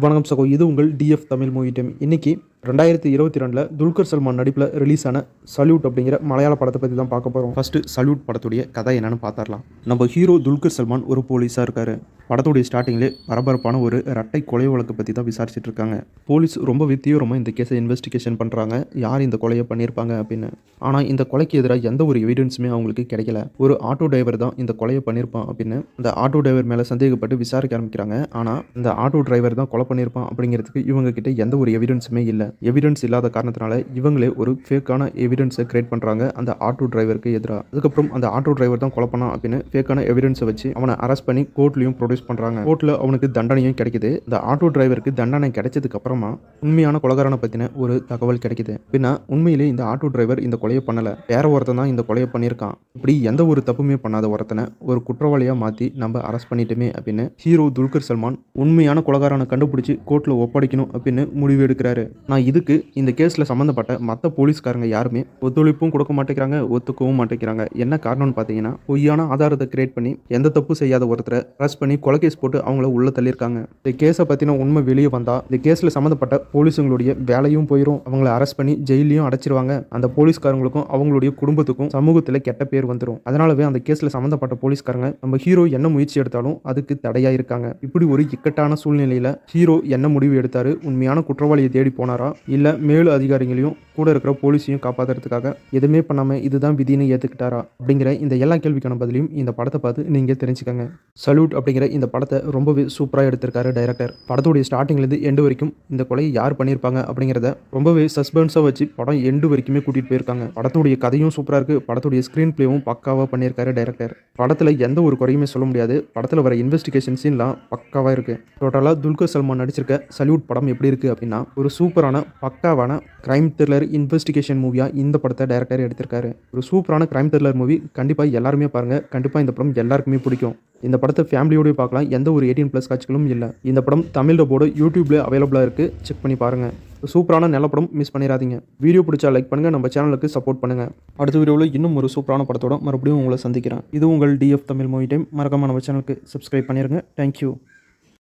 வணக்கம் சகோ, இது உங்கள் டிஎஃப் தமிழ் மூவி டைம். இன்னைக்கு 2022 துல்கர் சல்மான் நடிப்பில் ரிலீஸ் ஆன சல்யூட் அப்படிங்கிற மலையாள படத்தை பற்றி தான் பார்க்க போகிறோம். ஃபர்ஸ்ட் சல்யூட் படத்துடைய கதை என்னன்னு பார்த்துடலாம். நம்ம ஹீரோ துல்கர் சல்மான் ஒரு போலீஸாக இருக்காரு. படத்துடைய ஸ்டார்டிங்லேயே பரபரப்பான ஒரு இரட்டை கொலை வழக்கு பற்றி தான் விசாரிச்சுட்டு இருக்காங்க. போலீஸ் ரொம்ப தீவிரமாக இந்த கேஸை இன்வெஸ்டிகேஷன் பண்ணுறாங்க, யார் இந்த கொலையை பண்ணியிருப்பாங்க அப்படின்னு. ஆனால் இந்த கொலைக்கு எதிராக எந்த ஒரு எவிடன்ஸுமே அவங்களுக்கு கிடைக்கல. ஒரு ஆட்டோ டிரைவர் தான் இந்த கொலையை பண்ணியிருப்பான் அப்படின்னு அந்த ஆட்டோ டிரைவர் மேலே சந்தேகப்பட்டு விசாரிக்க ஆரம்பிக்கிறாங்க. ஆனால் இந்த ஆட்டோ டிரைவர் தான் கொலை பண்ணியிருப்பான் அப்படிங்கிறதுக்கு இவங்க கிட்ட எந்த ஒரு எவிடன்ஸுமே இல்லை. எவிடன்ஸ் இல்லாத காரணத்தினால இவங்களே ஒரு ஃபேக்கான எவிடன்ஸை கிரியேட் பண்ணுறாங்க அந்த ஆட்டோ டிரைவருக்கு எதிராக. அதுக்கப்புறம் அந்த ஆட்டோ டிரைவர் தான் கொலை பண்ணான் அப்படின்னு ஃபேக்கான எவிடன்ஸை வச்சு அவனை அரெஸ்ட் பண்ணி கோர்ட்லையும் ப்ரொடியூஸ் பண்ணுறாங்க. கோர்ட்டில் அவனுக்கு தண்டனையும் கிடைக்குது. இந்த ஆட்டோ டிரைவருக்கு தண்டனை கிடைச்சதுக்கு அப்புறமா உண்மையான கொலைகாரனை பற்றின ஒரு தகவல் கிடைக்குது. பின்னா உண்மையிலே இந்த ஆட்டோ டிரைவர் இந்த கொலையை பண்ணல, வேற ஒருத்தன் தான் இந்த கொலையை பண்ணியிருக்கான். இப்படி எந்த ஒரு தப்புமே பண்ணாத ஒருத்தனை ஒரு குற்றவாளியாக மாற்றி நம்ம அரெஸ்ட் பண்ணிட்டுமே அப்படின்னு ஹீரோ துல்கர் சல்மான் உண்மையான கொலைகாரனை கண்டுபிடிச்சி கோர்ட்டில் ஒப்படைக்கணும் அப்படின்னு முடிவு எடுக்கிறாரு. நான் இதுக்கு இந்த கேஸில் சம்மந்தப்பட்ட மற்ற போலீஸ்காரங்க யாருமே ஒத்துழைப்பும் கொடுக்க மாட்டேங்கிறாங்க, ஒத்துக்கவும் மாட்டேங்கிறாங்க. என்ன காரணம்னு பார்த்தீங்கன்னா, பொய்யான ஆதாரத்தை கிரியேட் பண்ணி எந்த தப்பு செய்யாத ஒருத்தரை அரெஸ்ட் பண்ணி கொலை கேஸ் போட்டு அவங்கள உள்ள தள்ளியிருக்காங்க. இந்த கேஸை பற்றின உண்மை வெளியே வந்தால் இந்த கேஸில் சம்மந்தப்பட்ட போலீஸுங்களுடைய வேலையும் போயிடும், அவங்கள அரெஸ்ட் பண்ணி ஜெயிலையும் அடைச்சிருவாங்க. அந்த போலீஸ்காரங்களுக்கும் அவங்களுடைய குடும்பத்துக்கும் சமூகத்தில் கெட்ட பேர் வந்துடும். அதனாலவே அந்த கேஸில் சம்மந்தப்பட்ட போலீஸ்காரங்க நம்ம ஹீரோ என்ன முயற்சி எடுத்தாலும் அதுக்கு தடையாக இருக்காங்க. இப்படி ஒரு இக்கட்டான சூழ்நிலையில் ஹீரோ என்ன முடிவு எடுத்தாரு? உண்மையான குற்றவாளியை தேடி போனாரா, இல்லை மேலு அதிகாரிகளையும் கூட இருக்கிற போலீஸையும் காப்பாற்றுறதுக்காக எதுவுமே பண்ணாமல் இதுதான் விதின்னு ஏற்றுக்கிட்டாரா அப்படிங்கிற இந்த எல்லா கேள்விக்கான பதிலையும் இந்த படத்தை பார்த்து நீங்கள் தெரிஞ்சுக்கங்க. சல்யூட் அப்படிங்கிற இந்த படத்தை ரொம்பவே சூப்பராக எடுத்திருக்காரு டைரக்டர். படத்துடைய ஸ்டார்டிங்லேருந்து எண்டு வரைக்கும் இந்த கொலையை யார் பண்ணியிருப்பாங்க அப்படிங்கிறத ரொம்பவே சஸ்பென்ஸாக வச்சு படம் எண்டு வரைக்குமே கூட்டிகிட்டு போயிருக்காங்க. படத்துடைய கதையும் சூப்பராக இருக்குது, படத்துடைய ஸ்க்ரீன் பிளேவும் பக்காவாக பண்ணியிருக்காரு டைரக்டர். படத்தில் எந்த ஒரு குறையுமே சொல்ல முடியாது. படத்தில் வர இன்வெஸ்டிகேஷன் சீன்லாம் பக்காவாக இருக்குது. டோட்டலாக துல்கர் சல்மான் நடிச்சிருக்க சல்யூட் படம் எப்படி இருக்குது அப்படின்னா, ஒரு சூப்பரான பக்காவான கிரைம் த்ரில்லர் இன்வெஸ்டிகேஷன் மூவியாக இந்த படத்தை டைரக்டர் எடுத்திருக்காரு. ஒரு சூப்பரான கிரைம் த்ரில்லர் மூவி. கண்டிப்பாக எல்லாருமே பாருங்கள். கண்டிப்பாக இந்த படம் எல்லாருக்குமே பிடிக்கும். இந்த படத்தை ஃபேமிலியோடய பார்க்கலாம். எந்த ஒரு 18+ காட்சிகளும் இல்லை. இந்த படம் தமிழில் போர்டு யூடியூப்ல அவைலபிளாக இருக்குது, செக் பண்ணி பாருங்கள். சூப்பரான நல்ல படம், மிஸ் பண்ணிடாதீங்க. வீடியோ பிடிச்சா லைக் பண்ணுங்கள், நம்ம சேனலுக்கு சப்போர்ட் பண்ணுங்கள். அடுத்த வீடியோவில் இன்னும் ஒரு சூப்பரான படத்தோட மறுபடியும் உங்களை சந்திக்கிறேன். இது உங்கள் டிஎஃப் தமிழ் மூவி டைம். மறக்காம நம்ம சேனலுக்கு சப்ஸ்கிரைப் பண்ணிடுங்க. தேங்க்யூ.